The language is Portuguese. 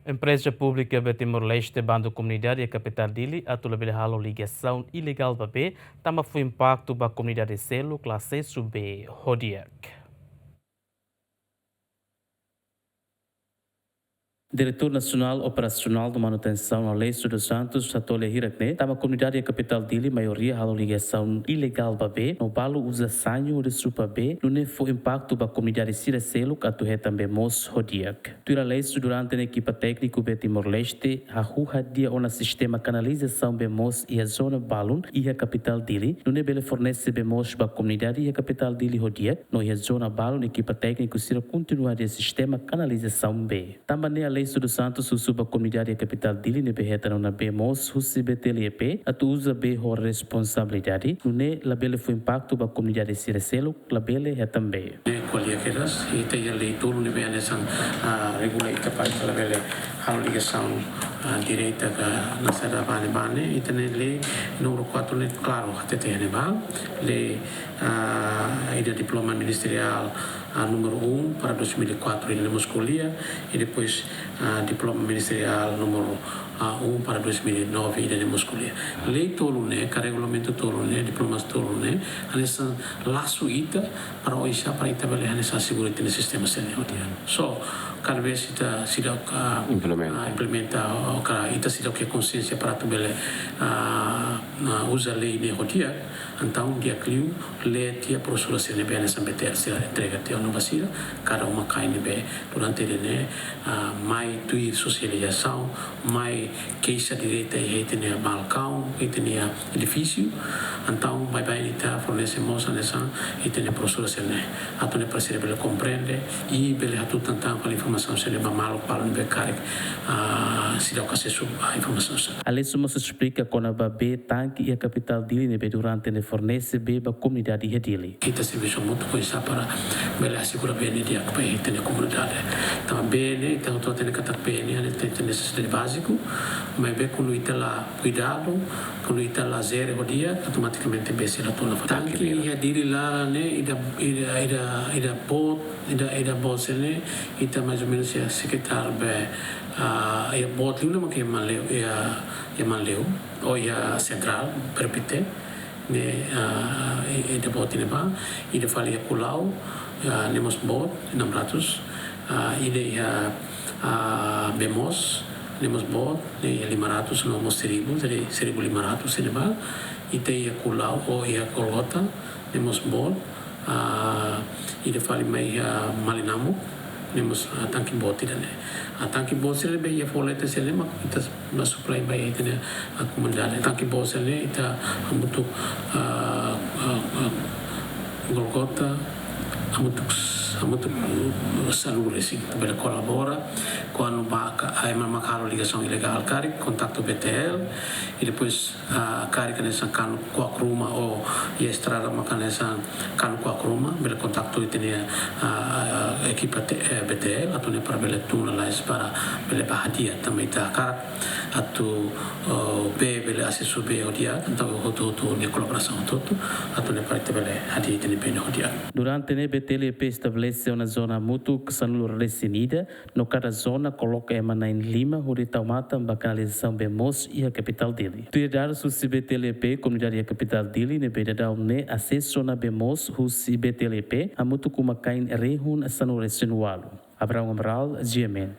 Empreza Públika Bee Timor-Leste, bandu Komunidade e kapital Dili, a labele ligasaun ilegal babe, tama foi impaktu ba comunidade seluk, asesu diak. Diretor Nacional Operacional de Manutenção Asesu dos Santos, Satole Hirakne, tama comunidade e kapital Dili, maioria halo ligação ilegal babe, no balo usa sanho de supa B, no ne foi impacto ba comunidade sira seluk, atu também mos diak. Tuira lesu durante a equipa técnico Bee Timor-Leste, a rua dia ona sistema canalização bemos e a zona balun e a capital Dili, no ne bele fornece bemos ba comunidade e a capital Dili diak, no e a zona balun equipa técnico sira continuar de sistema canalização B. Também a Asesu dos Santos suba comunidade e capital Dili ne beheta na bemos husi BTL atu usa be ho responsabilidade no ne labele foi impacto ba comunidade sira seluk labele é também. Qualia keras ita ia leitor ne be anesan regula ita pa labele halo ligação direita ka nasara bane ita ne le número 4 ne claro até ne ba le ida diploma ministerial número 1 para 2004 ele musculia e depois diploma ministerial número 1 para 2009 ele musculia lei tolo né regulamento tolo né diplomas tolo né anessa laço ita para o isa para ita bele anessa segurança no sistema sanitário so cada vez ita sida implementa cara ita sida que consciência para tu bele usa lei de rodia então dia clio lei tia procuração ne bene sambeter se entrega te no vacina cada uma cai ne be durante ele mai tui socialização mai queixa direita e tem balcão e tem edifício então vai ita fornecemos nessa e tem procuração ne atone para ser bele compreende e bele atu tanto com a informação se ne mal para ne becar se dá acesso à informação. Asesu se explica com a babe tanque e a capital Dili ne be durante ne fornece beba comunidade e Dili. Kita serviço muito coisa para bele assegura bene diak para ter na comunidade. Então bene então todo tem que estar bene tem necessidade básico mas bem quando ita lá cuidado quando ita lá zero dia automaticamente bem se retorna tanque e Dili lá né ida bot né ita mais ou menos é secretário be ia bot luna mas que maleu ia maleu ou ia central perpite ne ida bot ne ba ida falia pulau nemos bot 600 ida ia bemos nemos bot ne 500 no mos 1000 jadi 1500 ne ba ida ia pulau ou ia kolota nemos bot ida fali mai malinamu nemos tanki bot ida ne tanki bot sele be ia folete sele mak ita na supply by ita ne a comunidade tanki bot sele ita amutu golgota amutu salure sim para colabora quando a makalo ligação ilegal cari contato BTL e depois cari que nessa cano com a cruma ou e estrada macanesa cano com a cruma bele contato e tinha a equipa BTL atone para bele tuna lá para bele bahadia também tá cara atu bele asesu be odia então o de colaboração todo atone para bele hadia tinha bem odia durante ne BTL estabelece uma zona mútua que são resinida no cada zona coloca emana em Lima onde taumata a canalização bemos e a capital Dili. Tuidar su BTLP comunidade e a capital Dili ne bedadau ne acesso na bemos hus BTLP a mútua kuma kain rehun sanu resinualo. Abraão Amaral, GMN.